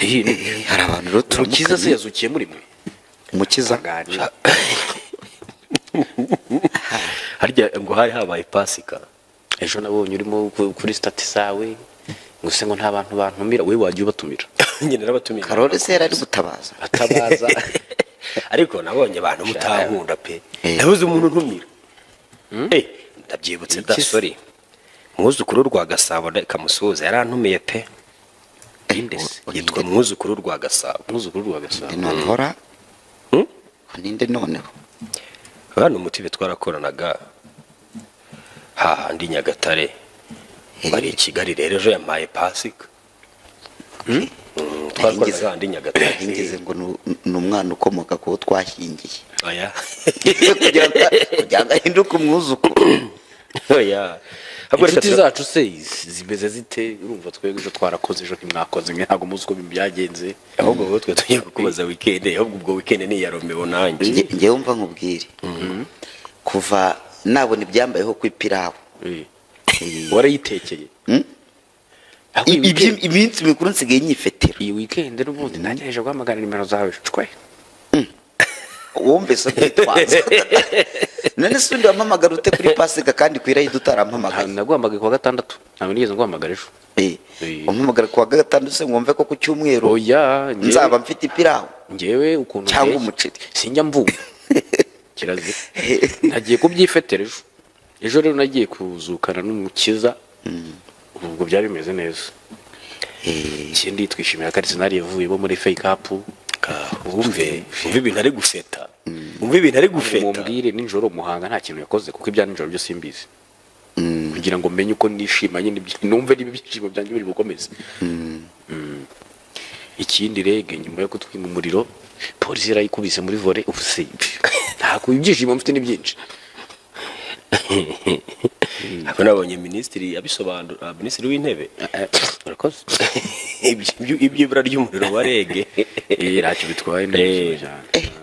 hari abantu rero Umukiza se yazukiye muri mwe Umukiza harya ngo hari habaye pasika. ejo nabonye urimo kuri stati zawe ngo se ngo nta bantu bantumira we wajya ubatumira nyine narabatumira Karole se yari gutabaza atabaza ariko nabonye abantu mutankunda pe nabuze umuntu ntumira ndabyibutse da sorry mwuzukuru rwa Gasabo kamusuza yarantumiye pe yitwa mwuzukuru rwa Gasabo nonora ninde noneho hano umutibe twarakoranaga hahandi Nyagatare bari i Kigali rero ejo yampaye pasika twakoranaga hahandi Nyagatare ngeze ngo ni umwana ukomoka kuwo twashingiye oya kugira ngo ahinduke umwuzukuru oya inshuti zacu se zimeze zite urumva twebwe ejo twarakoze ejo ntimwakoze ntabwo muzi uko byagenze ahubwo wowe twe tugiye kukubaza weekend ahubwo ubwo weekend ni ya Romeo nanjye ngewe umva nkubwire kuva nabona ibyambayeho kwipirawo warayitekeye iminsi mikuru nsigaye nyifetera iyi weekend n'ubundi nagerageje guhamagara nimero zawe cwe wumve se kwitwaza none se undi wampamagara ute kuri pasika kandi kwirayi dutarampamagaye naguhamagaye kuwa gatandatu ntabwo nigeze nguhamagara ejo umpamagara kuwa gatandatu se ngumve ko ku cyumweru oya nzaba mfite ipirawo ngewe ukuntu cyangwa umuceri sinjya mvumva kirazira nagiye kubyifetera ejo rero nagiye kuzukana n'umukiza ubwo byari bimeze neza ikindi twishimira ko Arsenal yavuye bo muri fake cup umve ibintu ari gufeta mumbwire nijoro Muhanga nta kintu yakoze kuko ibya nijoro byo simbizi kugira ngo menye uko nishimanye numve niba ibyishimo byanjye biri bukomeze ikindi rege nyuma yo kutwima umuriro polisi yarayikubise muri volley ubuse ntabwo ibyishimo mfite ni byinshi abo nabonye minisitiri abisobanura minisitiri w'intebe urakoze iby'ibura ry'umuriro wa rege ntacyo bitwaye neza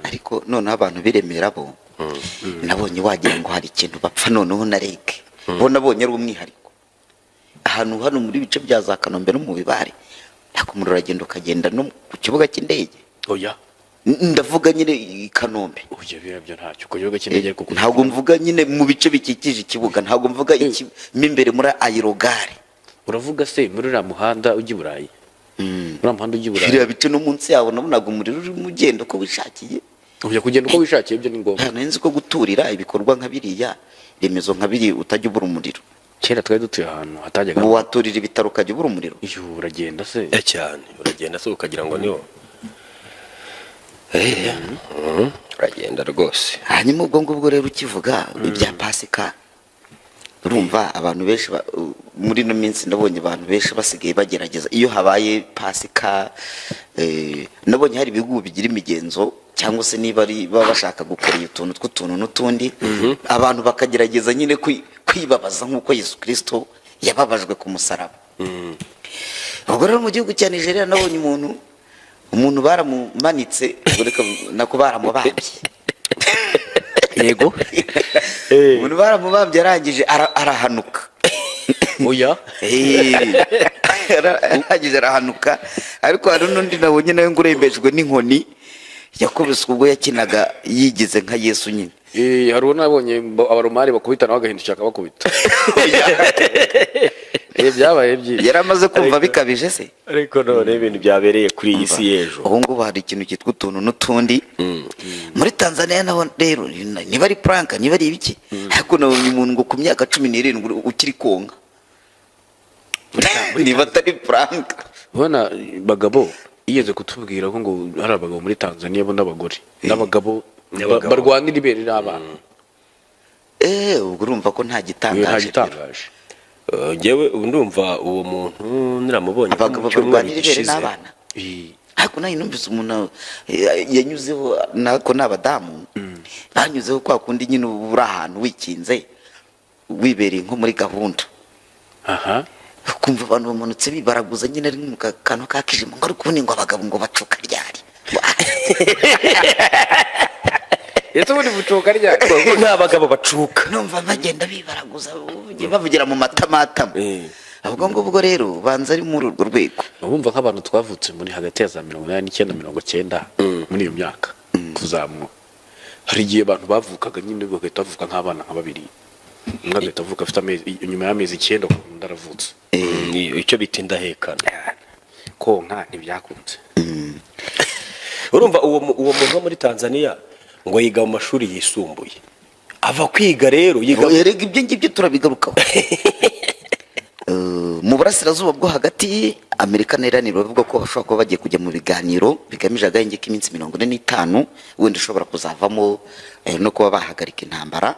ariko noneho abantu biremera bo nabonye wagira ngo hari ikintu bapfa noneho na rege bo nabonye ari umwihariko ahantu hano muri bice bya za Kanombe no mu Bibare ntabwo umuriro uragenda ukagenda no ku kibuga cy'indege oya ndavuga nyine i Kanombe ujye birabyo ntacyo ku kibuga cy'indege kuko ntabwo mvuga nyine mu bice bikikije ikibuga ntabwo mvuga imbere muri aerogare uravuga se muri uriya muhanda ujya i Burayi uriya muhanda ujya i Burayi biriya bice no munsi yawo nabonaga umuriro urimo ugenda uko wishakiye ujya kugenda uko wishakiye ibyo ni ngombwa nzi ko guturira ibikorwa nka biriya remezo nka biri utajya ubura umuriro kera twari dutuye ahantu hatajyaga ubu waturira ibitaro ukajya ubura umuriro iyo uragenda se cyane uragenda se ukagira ngo niwo uragenda rwose hanyuma ubwo ngubwo rero ukivuga ibya pasika urumva abantu benshi muri no minsi ndabonye abantu benshi basigaye bagerageza iyo habaye pasika nabonye hari ibihugu bigira imigenzo cyangwa se niba baba bashaka gukora utuntu tw'utuntu n'utundi abantu bakagerageza nyine kwibabaza nk'uko Yesu Kristo yababajwe ku musaraba ubwo rero mu gihugu cya Nigeria nabonye umuntu baramumanitse nako baramubambye yego umuntu baramubambye arangije arahanuka oya arangije arahanuka ariko hari n'undi nabonye nawe ngo urembejwe n'inkoni yakubiswe ubwo yakinaga yigize nka Yesu nyine hari uwo nabonye abaromari bakubitana bagahindukira akabakubita byabaye byinshi yaramaze kumva bikabije se ariko none ibintu byabereye kuri iyi si y'ejo ubu ngubu hari ikintu cyitwa utuntu n'utundi muri Tanzania naho rero niba ari prank niba ari ibiki ariko nabonye umuntu ngo ku myaka 17 ukiri konka niba atari prank ubona bagabo yigeze kutubwira ko ngo hari abagabo muri Tanzania bo n'abagabo barwanira ibere n'abana ubwo urumva ko nta gitangaje ngewe ndumva uwo muntu niramubonye abagabo barwanira ibere n'abana ariko nayo numvise umuntu yanyuzeho nako n'abadamu banyuzeho kwa kundi nyine uri ahantu wikinze wibereye nko muri gahunda kumva abantu bamanutse bibaraguza nyine ari mu kantu kakijimo ngo ariko ubundi ngo abagabo ngo bacuka ryari yeto ubundi bucuka ryari nta bagabo bacuka numva bagenda bibaraguza bavugira mu matamatama ahubwo ngubwo rero banza ari muri urwo rwego. urumva nk'abantu twavutse muri hagati ya za 89 90 muri iyo myaka kuzamura, hari igihe abantu bavukaga nyine bagahita bavuka nk'abana nka babiri, umwe agahita avuka afite amezi, nyuma y'amezi 9 undi aravutse. icyo bita indahekana konka ntibyakunze. urumva uwo muntu wo muri Tanzania ngo yiga mu mashuri yisumbuye, ava kwiga rero yiga Erega ibyo ngibyo turabigarukaho. Mu burasirazuba bwo hagati Amerika na Iran bavuga ko bashobora kuba bagiye kujya mu biganiro bigamije agahenge k'iminsi 45 wenda ushobora kuzavamo no kuba bahagarika intambara.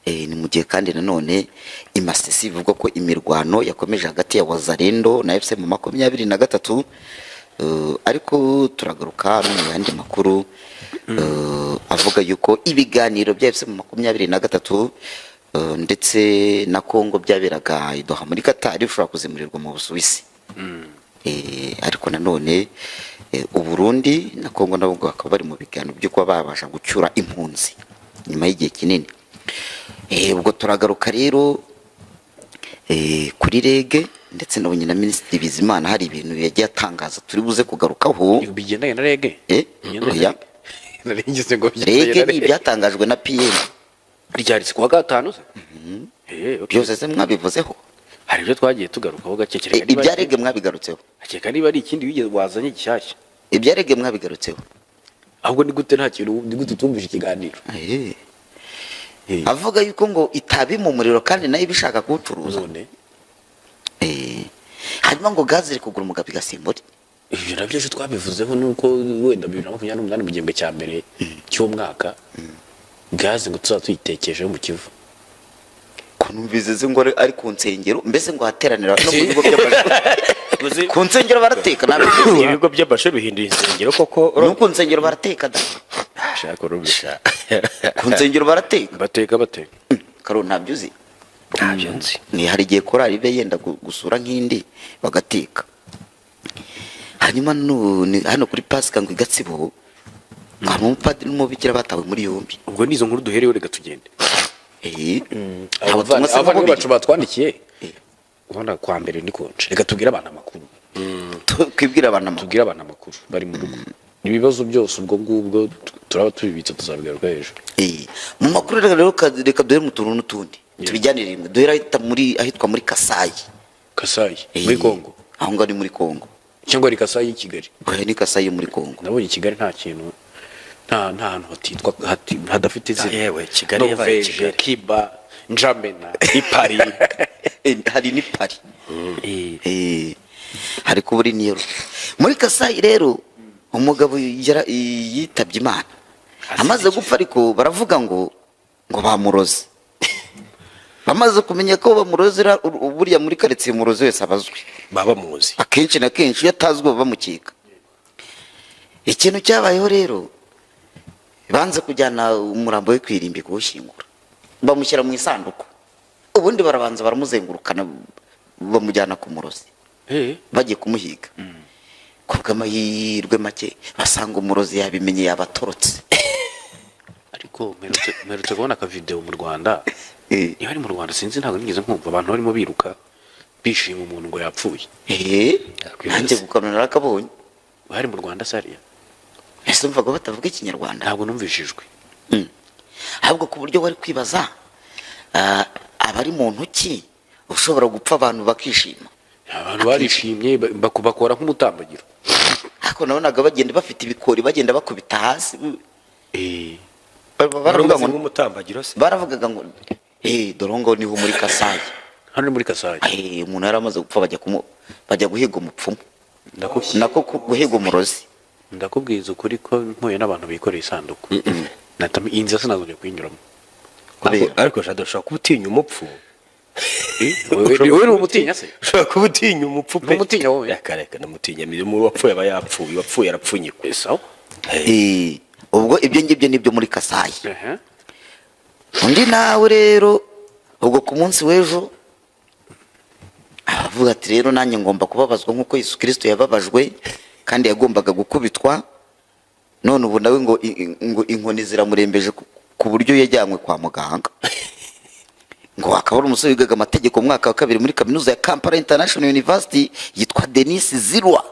Ni mu gihe kandi nanone imasisi bivuga ko imirwano yakomeje hagati ya Wazalendo na FCM 23. Ariko turagaruka no mu yandi makuru avuga yuko ibiganiro bya FCM 23 ndetse na Kongo byaberaga Doha muri Qatar ushobora kuzimurirwa mu Busuwisi. Ariko nanone Uburundi na Kongo nabo bakaba bari mu biganiro byo kuba babasha gucyura impunzi nyuma y'igihe kinini. Ubwo turagaruka rero kuri rege ndetse nabonye na Minisitiri Bizimana hari ibintu yagiye atangaza turi buze kugarukaho bigendanye na rege. Oya, Naringize ngo rege ni ibyatangajwe na PM ryari kuwa gatanu se. byose se mwabivuzeho. Hari ibyo twagiye tugarukaho gake cyane. Ibya rege mwabigarutseho. Akeka niba ari ikindi wigeze wazanye gishyashya. Ibya rege mwabigarutseho. Ahubwo ni gute nta kintu, ni gute tumvise ikiganiro. Avuga yuko ngo itabi mu muriro kandi nayo bishaka kuwucuruza. None hanyuma ngo gaze iri kugura umugabo igasimbura. ibyo nabyo ejo twabivuzeho nuko wenda 2028 mu gihembwe cya mbere cy'umwaka gaze ngo tuzatuyitekejeho mu Kivu. Ko numvise ngo ari ku nsengero mbese ngo hateranira no mu bigo by'amashuri. Ku nsengero barateka nabe ibigo by'amashuri bihinduye insengero koko. no ku nsengero barateka da. Shaka rubisha. Ku nsengero barateka. Bateka. Karo ntabyo uzi. ntabyo nzi. Ni hari igihe korali be yenda gusura nk'indi bagateka. Hanyuma hano kuri Pasika ngo Igatsibo hari umupadiri n'umubikira batawe muri yombi. Ubwo nizo nkuru duhereyo rega tugende. Abavandimwe bacu batwandikiye ubona kwa mbere ni konje, reka tubwire abantu amakuru. Twibwira abantu amakuru bari mu rugo. Ibibazo byose ubwo ngubwo turaba tubibitse tuzabigaruka hejuru. Mu makuru rero reka duhere mu tuntu n'utundi tubijyanire rimwe. Duhera ahitwa muri Kasayi muri Kongo. Aho ngaho ni muri Kongo cyangwa ari Kasayi i Kigali. Oya, ni Kasayi muri Kongo. Nabonye Kigali nta kintu, nta hantu hatitwa hadafite izina. Yewe Kigali yabaye Kigali. Kiba, Njamena, Ipari. Hari ni Pari. Hari kuburi niyo. Muri Kasayi rero umugabo yitabye Imana. Amaze gupfa ariko baravuga ngo bamuroze. Bamaze kumenya ko bamurozera buriya muri karitsiye muroze wese abazwe. Baba muzi. Akenshi na kenshi yatazwe bamukika. Ikintu cyabayeho rero banze kujyana umurambo we kwirimbi kuwushyingura. Bamushyira mu isanduku. Ubundi barabanza baramuzengurukana bamujyana ku murozi. Bagiye kumuhiga. Kubw'amahirwe make basanga umurozi yabimenye yabatorotse. Ariko merutse kubona ka video mu Rwanda. Niba ari mu Rwanda sinzi, ntabwo nigeze nkumva abantu barimo biruka bishima umuntu ngo yapfuye. Nanjye gukanura nakabonye. Bari mu Rwanda sariya. Ese mvaga batavuga ikinyarwanda. Ntabwo numvishijwe. Ahubwo ku buryo wari kwibaza abari mu ntoki ushobora gupfa abantu bakishima. Abantu barishimye bakubakora nk'umutambagiro. Ariko nabonaga bagenda bafite ibikori bagenda bakubita hasi. Baravuga ngo umutambagiro se. Baravugaga ngo dorongo niho muri Kasayi. Hano muri Kasayi. Umuntu yaramaze gupfa bajya guhiga umupfumu. Nako guhiga umurozi. Ndakubwiza ukuri ko mpuye n'abantu bikoreye isanduku. Natami inzi sinazongeye kuyinyuramo. Ariko shadashaka kubutinya umupfu. Wewe n'umutinya se? Ushaka kubutinya umupfu pe. N'umutinya wowe. Yakareka namutinya mu wapfuye aba yapfuye, wapfuye arapfunyikwe. Sawa. Ubwo ibyo ngibyo nibyo muri Kasayi. Undi nawe rero ubwo ku munsi w'ejo avuga ati rero nanjye ngomba kubabazwa nk'uko Yesu Kristo yababajwe kandi yagombaga gukubitwa, none ubu nawe ngo inkoni ziramurembeje ku buryo yajyanywe kwa muganga. ngo akaba ari umusore wigaga amategeko mu mwaka wa 2 muri kaminuza ya Kampala International University yitwa Denis Zirwa.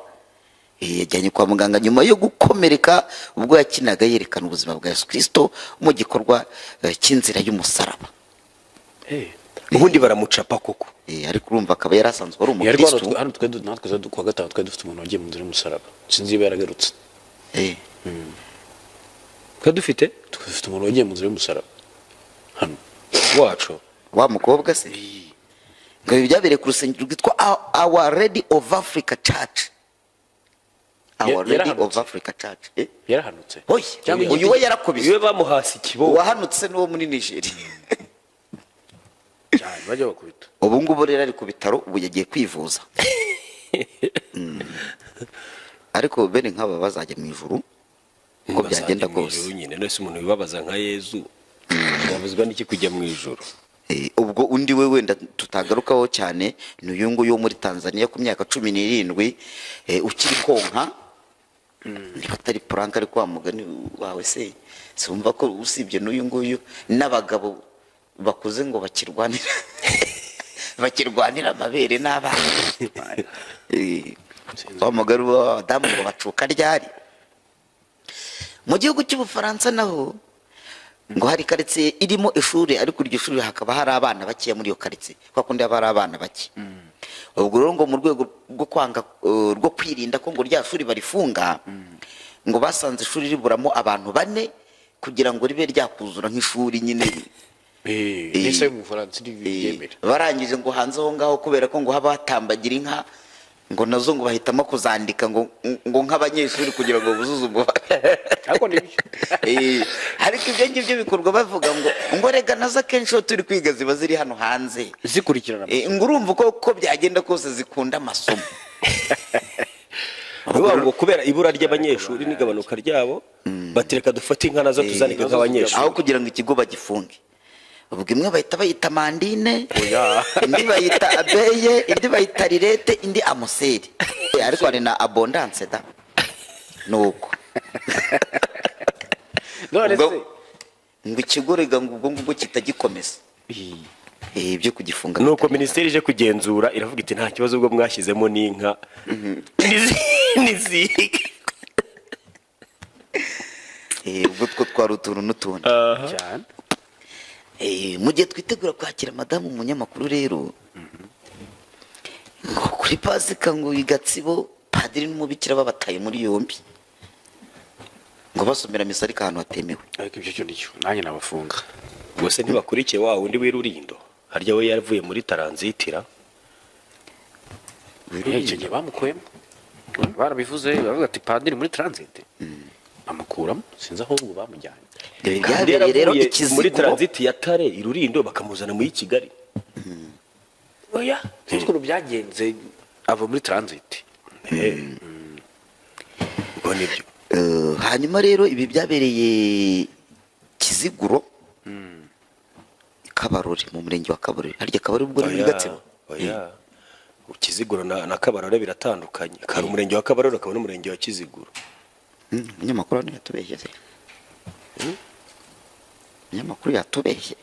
Yajyanye kwa muganga nyuma yo gukomereka ubwo yakinaga yerekana ubuzima bwa Yesu Kristo mu gikorwa cy'inzira y'umusaraba. ubundi baramucapa koko. Ariko urumva akaba yarasanzwe ari umukristo. Hano natwe kwa gatanu twari dufite umuntu wagiye mu nzira y'umusaraba, sinzi iba yaragarutse. Twari dufite umuntu wagiye mu nzira y'umusaraba hano wacu, wa mukobwa se ngo ibi byabereye ku rusengero rwitwa Our Lady of Africa Church. Our Lady of Africa Church. Yarahanutse oya uyu we yarakubise, iwe bamuhasi kibo, wahanutse n'uwo muri Nigeria. cyane bajya bakubita. Ubu ngubu rero ari ku bitaro, ubu yagiye kwivuza. Ariko bene nk'aba bazajya mu ijuru uko byagenda kose. Nyine nese umuntu wibabaza nka Yezu yavuzwa n'iki kujya mu ijuru. Ubwo undi we wenda tutagarukaho cyane ni uyu nguyu wo muri Tanzania ku myaka 17 ukiri konka. Niba atari prank ari kwa mugani wawe se sumva ko usibye n'uyu nguyu n'abagabo bakuze ngo bakirwanira amabere n'abana. Bamugari w'abadamu ngo bacuka ryari. Mu gihugu cy'Ubufaransa naho ngo hari karitsiye irimo ishuri, ariko iryo shuri hakaba hari abana bakiya muri iyo karitsiye, kwa kundi hari abana bake. Ubwo rero ngo mu rwego rwo kwanga rwo kwirinda ko ngo rya shuri barifunga, ngo basanze ishuri riburamo abantu 4 kugira ngo ribe ryakuzura nk'ishuri nyine. Nise mu Bufaransa ryemera. Barangije ngo hanze aho ngaho kubera ko ngo haba hatambagira inka, ngo nazo ngo bahitamo kuzandika ngo nk'abanyeshuri kugira ngo buzuze umubare. Ariko nibyo. Ariko ibyo ngibyo bikorwa bavuga ngo rega nazo kenshi turi kwiga ziba ziri hano hanze zikurikirana. Ngo urumva ko byagenda kose zikunda amasomo. Ngo kubera ibura ry'abanyeshuri n'igabanuka ryabo batereka dufate inka nazo tuzandika nk'abanyeshuri aho kugira ngo ikigo bagifunge. Ubwo imwe bayita Mandine, indi bayita Abeye, indi bayita Rirete, indi Amuseri. Ariko hari na Abondance da nuko none se ngo ikigo rega ngo ubwo kitagikomeza ibyo kugifunga. nuko ministeri ije kugenzura iravuga iti nta kibazo ubwo mwashyizemo n'inka niziga. Ubwo two twari utuntu n'utundi cyane. Mu gihe twitegura kwakira madamu umunyamakuru rero ngo kuri Pasika ngo Igatsibo padiri n'umubikira babataye muri yombi ngo basomera misa ariko ahantu hatemewe. Ariko ibyo cyo nicyo nanjye nabafunga. Bose ntibakurikiye wa wundi w'Irurindo harya we yavuye muri Taranzitira. Icyo gihe bamukuyemo barabivuze baravuga ati padiri muri transit bamukuramo sinzi aho ubwo bamujyanye. Byabereye rero muri Transit ya Tare Irurindo bakamuzana muri Kigali. Oya n'ukuntu byagenze ava muri transit. Ngo nibyo. Hanyuma rero ibi byabereye Kiziguro Kabarore mu murenge wa Kabarore. Harya Kabarore ubwo ni Gatsibo. Oya. Kiziguro na Kabarore biratandukanye. Kari umurenge wa Kabarore akaba n'umurenge wa Kiziguro. Umunyamakuru ni yatubeshye se. Umunyamakuru yatubeshye.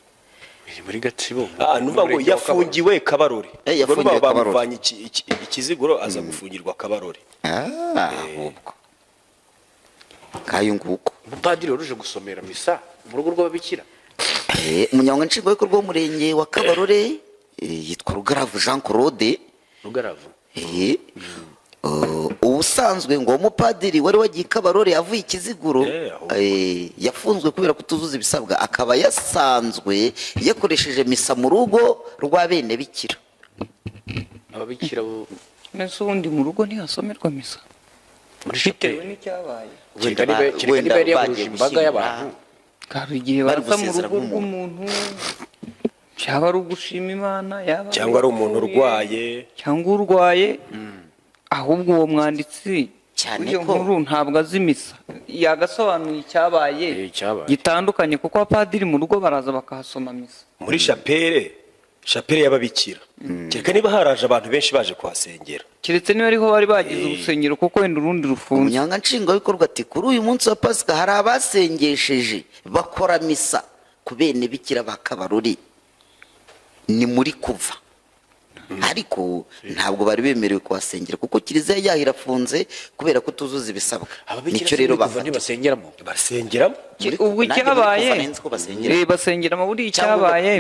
Muri Gatsibo. Numva ngo yafungiwe Kabarore. Yafungiwe Kabarore. Bamuvanye Kiziguro aza gufungirwa Kabarore. Ubwo. Kayo nguko. Umupadiri waruje gusomera misa mu rugo rw'ababikira. Umunyamabanga nshingwabikorwa w'umurenge wa Kabarore yitwa Rugaravu Jean Claude. Rugaravu. Ubusanzwe ngo umupadiri wari wagiye Kabarore avuye Kiziguro yafunzwe kubera kutuzuza ibisabwa, akaba yasanzwe yakoresheje misa mu rugo rwa bene bikira. Ababikira bo nese ubundi mu rugo ntihasomerwa misa bitewe n'icyabaye. Wenda bari yahuje imbaga y'abantu. Hari igihe baza mu rugo rw'umuntu cyaba ari ugushima Imana yaba cyangwa ari umuntu urwaye cyangwa urwaye, ahubwo uwo mwanditsi cyane iyo ko nkuru ntabwo azi misa yagasobanuye icyabaye gitandukanye, kuko abapadiri mu rugo baraza bakahasoma misa muri chapelle y'ababikira. Kereka niba haraje abantu benshi baje kuhasengera, keretse niba ariho bari bagize urusengero kuko wenda urundi rufunze. Umunyamabanga nshingwabikorwa ati kuri uyu munsi wa Pasika hari abasengesheje bakora misa ku bene bikira ba Kabarore. ni muri kuva ariko ntabwo bari bemerewe kuhasengera kuko kiliziya yaho irafunze kubera ko tuzuza ibisabwa nicyo rero basengeramo ubwo icyabaye basengeramo buriya icyabaye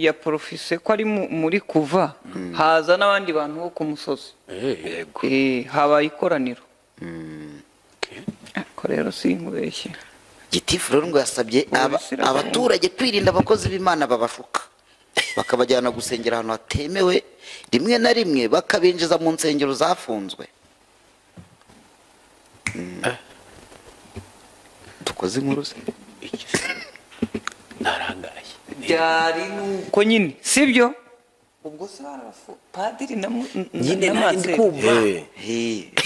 ya porofise ko ari muri kuva haza n'abandi bantu bo ku musozi habaye ikoraniro ariko rero sinkubeshye gitifu rero ngo yasabye abaturage kwirinda abakozi b'Imana babashuka bakabajyana gusengera ahantu hatemewe rimwe na rimwe bakabinjiza mu nsengero zafunzwe dukoze inkuru se narangaye byari nuko nyine sibyo ubwo se padiri na nyine ndi kumva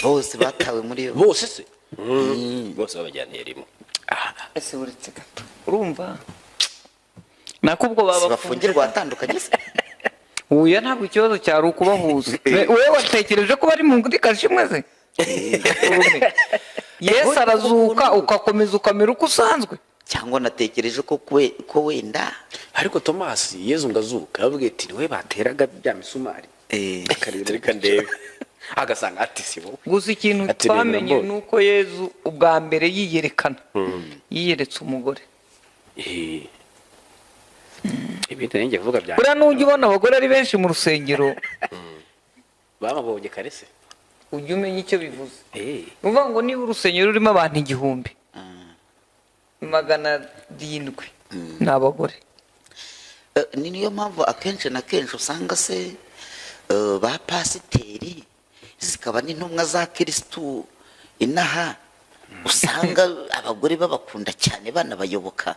bose batawe muri yo bose se bose babajyaniye rimwe ese uretse gato urumva nakubwo bafungirwa atandukanye se uya ntabwo ikibazo cyari ukubahuza wewe watekereje ko bari mu ngurikaje imwe se Yesu arazuka ukakomeza ukamera uko usanzwe cyangwa natekereje ko wenda ariko Thomas Yesu ngazuka yabwiye ati niwe bateraga bya misumari reka ndebe agasanga ati sibo gusa ikintu twamenye nuko Yesu ubwa mbere yiyerekana yiyeretse umugore ibintu nenge vuga bya bura nujye ubona abagore ari benshi mu rusengero bamabonye karese ujye umenya icyo bivuze uvuga ngo niba urusengero rurimo abantu 1,700 ni abagore niyo mpamvu akenshi na kenshi usanga se ba pasiteri zikaba n'intumwa za Kristo inaha usanga abagore babakunda cyane banabayoboka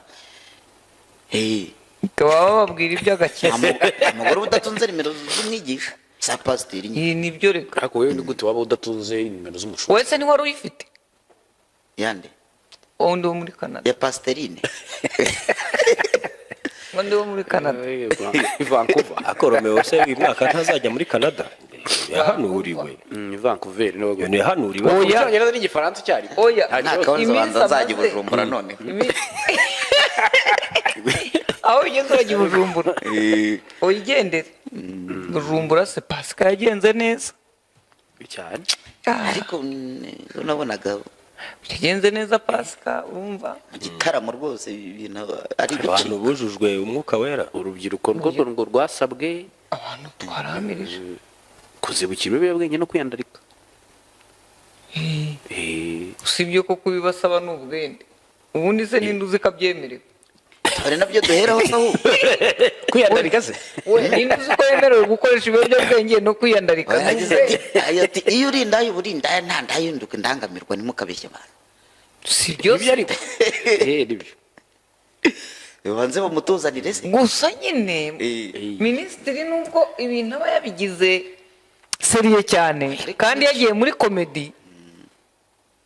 baba bababwira iby'agakino umugore udatunze nimero z'umwigisha za pasiteri nibyo reka ariko wewe ni gute waba udatunze nimero z'umushumba wese ni wari uyifite yande undi wo muri Canada ya pasiterine undi wo muri Canada Vancouver akoromeo se uyu mwaka ntazajya muri Canada yahanuriwe Vancouver ni yahanuriwe oya n'igifaransa cyari oya nakabanza nzajya Bujumbura none aho ugeze urajya Bujumbura uyigendere Bujumbura se Pasika yagenze neza cyane ariko nabonaga yagenze neza Pasika urumva igitaramo rwose ibintu ari abantu bujujwe umwuka wera urubyiruko rwo rwasabwe abantu twaramirije kuzibukira ibiyobyabwenge no kwiyandarika usibye ko kubibasaba n'ubwende ubundi se ninde uzi ko abyemerewe hari nabyo duheraho sahu kwiyandarika se we ninde uzi ko yemerewe gukoresha ibiyobyabwenge no kwiyandarika ati iyo uri indaya uba uri indaya nta ndaya yunduka indangamirwa ntimukabeshye abantu si byose ariko nibyo bibanze bamutuzanire se gusa nyine minisitiri nubwo ibintu aba yabigize seriye cyane kandi yagiye muri komedi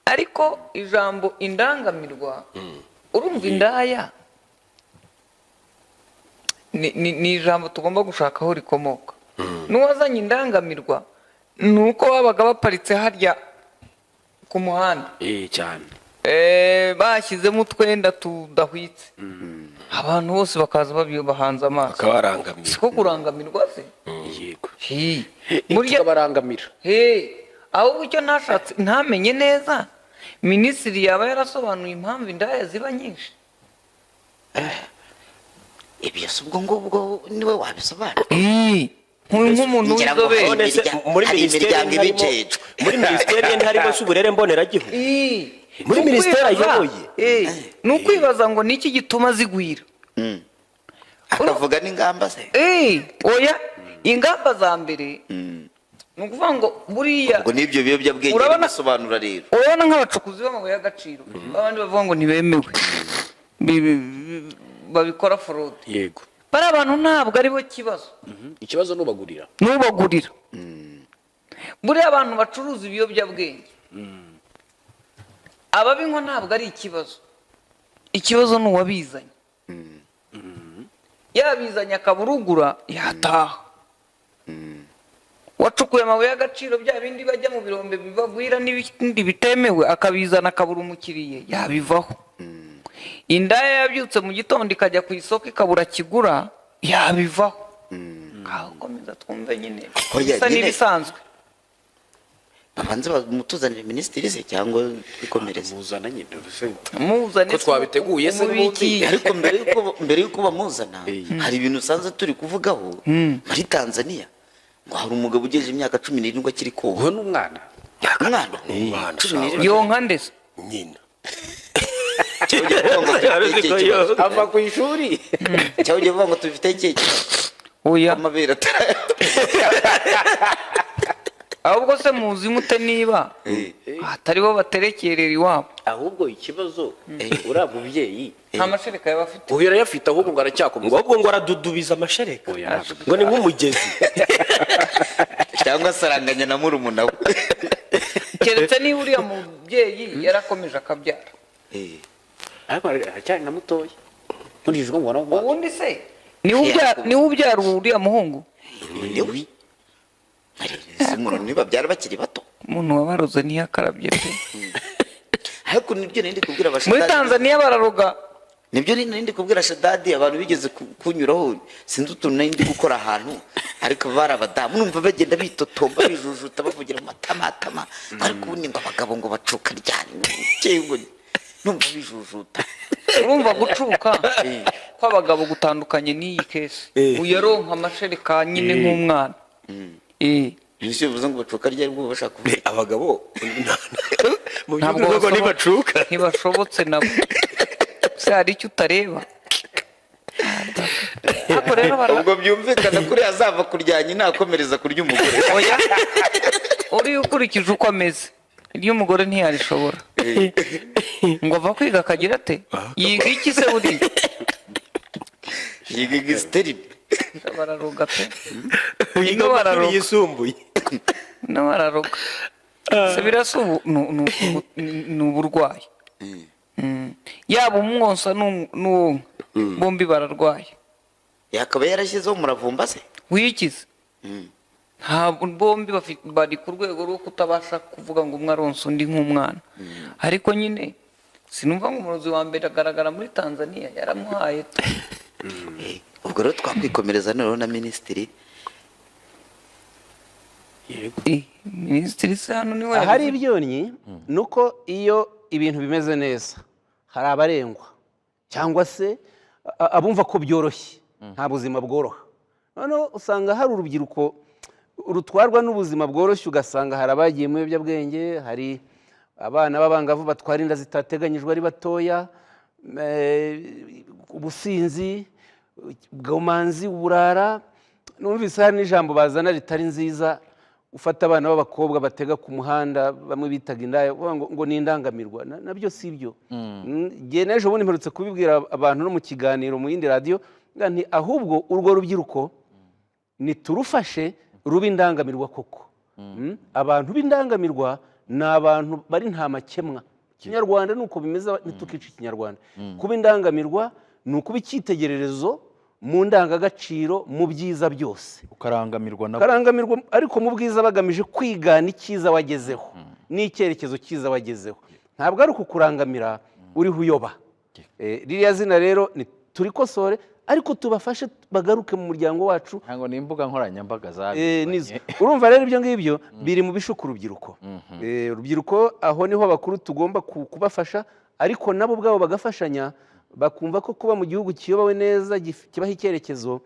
ariko ijambo indangamirwa urumva indaya ni ijambo tugomba gushaka aho rikomoka n'uwazanye indangamirwa ni uko babaga baparitse harya ku muhanda cyane bashyizemo utwenda tudahwitse abantu bose bakaza bahanze amaso akabarangamira siko kurangamirwa se yego burya barangamira ahubwo icyo ntashatse ntamenye neza minisitiri yaba yarasobanuye impamvu indaya ziba nyinshi ibyo si ubwo ngubwo niwe wabisobanura nk'umuntu w'inzobere muri minisiteri ntarimo uburere mboneragihugu muri minisiteri ayoboye ni ukwibaza ngo niki gituma zigwira akavuga n'ingamba se oya ingamba za mbere ni ukuvuga ngo buriya ubwo n'ibyo biyobyabwenge bisobanura rero urabona nk'abacukuzi b'amabuye y'agaciro abandi bavuga ngo ntibemewe babikora forode yego bari abantu ntabwo aribo kibazo ikibazo n'ubagurira buriya abantu bacuruza ibiyobyabwenge ababinywa ntabwo ari ikibazo ni uwabizanye yabizanye akaburugura yataha wacukuye amabuye y'agaciro bya bindi bajya mu birombe bibagwira n'ibindi bitemewe akabizana akabura umukiriye yabivaho indaya yabyutse mu gitondo ikajya ku isoko ikabura kigura yabivaho komeza twumve nyine Oya, bisa nyine. n'ibisanzwe. babanze bamutuzanire minisitiri se cyangwa twikomereze muzana nyine uruse muzane ko twabiteguye se n'ubundi. ariko mbere yuko bamuzana hari ibintu usanze turi kuvugaho muri Tanzania ngo hari umugabo ugejeje imyaka 17 akiri koga uwo n'umwana umwana Umwana, 17 yonka ndetse nyina cyangwa uvuga ngo dufite iki kibazo ava ku ishuri cyangwa uvuga ngo dufite iki oya amabere ahubwo se muzi mute niba atari bo baterekerera iwabo ahubwo ikibazo uriya mubyeyi nta mashereka yaba afite. uyu yarayafite ahubwo ngo aracyakomeza ahubwo ngo aradudubiza amashereka Oya, ngo ni nk'umugezi cyangwa saranganya na murumuna we keretse niba uriya mubyeyi yarakomeje akabyara. ariko aracyari na mutoya nkurikije uko mubona ubundi se niwe ubyara uriya muhungu niwe niba byari bakiri bato umuntu wabaroze ntiyakarabye pe. ariko nibyo nindi kubwira muri abashadadi Tanzania bararoga nibyo nindi kubwira Shadadi abantu bigeze kunyuraho sinzi utuntu nindi gukora ahantu ariko bari abadamu numva bagenda bitotomba bijujuta bavugira amatama ariko ubundi ngo abagabo ngo bacuka ryari cyego numva bijujuta urumva gucuka kw'abagabo gutandukanye n'iyi kesi uyaronka amashereka nyine nk'umwana. Nisi bivuze ngo bacuka ryari bwo bashaka kuvuga abagabo mu Ntabwo by'ukuri bashobo- ntibacuka ntibashobotse nabo se hari icyo utareba. Ariko rero ubwo byumvikana kuri azava kuryanya nakomereza kurya umugore oya uri ukurikije uko ameze iry'umugore ntiyarishobora ngo ava kwiga akagira ate yiga iki se buriya yiga gisteribe bararoga pe yiga no bararoga yisumbuye no bararoga se birasa ni uburwayi. Yaba umwonsa n'uwonka bombi bararwaye. yakaba yarashyizeho umuravumba se wikize ntabwo bombi bari ku rwego rwo kutabasha kuvuga ngo umwe aronsa undi nk'umwana. ariko nyine sinumva ngo umurozi wa mbere agaragara muri Tanzania yaramuhaye ubwo rero twakwikomereza noneho na minisitiri minisitiri se hano niwe ahari ibyonnyi ni uko iyo ibintu bimeze neza hari abarengwa cyangwa se abumva ko byoroshye nta buzima bworoha. noneho usanga hari urubyiruko rutwarwa n'ubuzima bworoshye ugasanga hari abagiye mu biyobyabwenge, hari abana b'abangavu batwara inda zitateganyijwe ari batoya, ubusinzi, ubwomanzi, uburara. Numvise hari n'ijambo bazana ritari nziza, ufata abana b'abakobwa batega ku muhanda bamwe bitaga indaya ngo ni indangamirwa. Nabyo si byo. Ngiye n'ejo bundi mperutse kubibwira abantu no mu kiganiro mu yindi radiyo, nti ahubwo urwo rubyiruko niturufashe ruba indangamirwa koko. Abantu b'indangamirwa ni abantu bari nta makemwa. Ikinyarwanda ni uko bimeze, ntitukice ikinyarwanda. Kuba indangamirwa ni ukuba icyitegererezo mu ndangagaciro, mu byiza byose. ukarangamirwa nabo, Karangamirwa ariko mu bwiza bagamije kwigana icyiza wagezeho n'icyerekezo cyiza wagezeho. Ntabwo ari ukukurangamira uriho uyoba. Ririya zina rero ni turikosore, ariko tubafashe bagaruke mu muryango wacu. ntabwo ni imbuga nkoranyambaga Nizo. Urumva rero ibyo ngibyo biri mu bishuka urubyiruko. Urubyiruko aho niho abakuru tugomba kubafasha, ariko nabo ubwabo bagafashanya, bakumva ko kuba mu gihugu kiyobowe neza kibaha icyerekezo,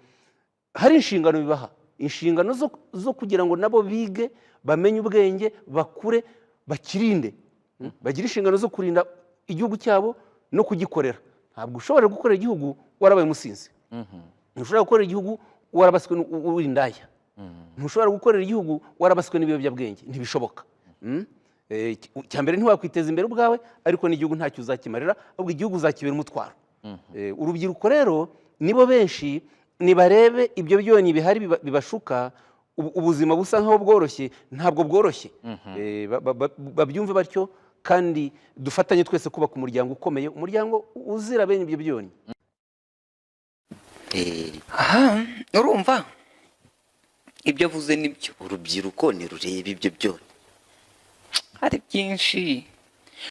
hari inshingano bibaha, inshingano zo kugira ngo nabo bige, bamenye ubwenge, bakure, bakirinde, bagire inshingano zo kurinda igihugu cyabo no kugikorera. Ntabwo ushobora gukorera igihugu warabaye umusinzi, ntushobora gukorera igihugu warabaswe n'indaya, ntushobora gukorera igihugu warabaswe n'ibiyobyabwenge, ntibishoboka. Cyambere ntiwakwiteza imbere ubwawe, ariko n'igihugu ntacyo uzakimarira, ahubwo igihugu uzakibera umutwaro. Urubyiruko rero nibo benshi, nibarebe ibyo byonnyi bihari bibashuka, ubuzima busa nkaho bworoshye, ntabwo bworoshye. Babyumve batyo, kandi dufatanye twese kubaka umuryango ukomeye, umuryango uzira bene ibyo byonnyi. aha urumva ibyo avuze nibyo. urubyiruko ntirureba ibyo byonnyi. hari byinshi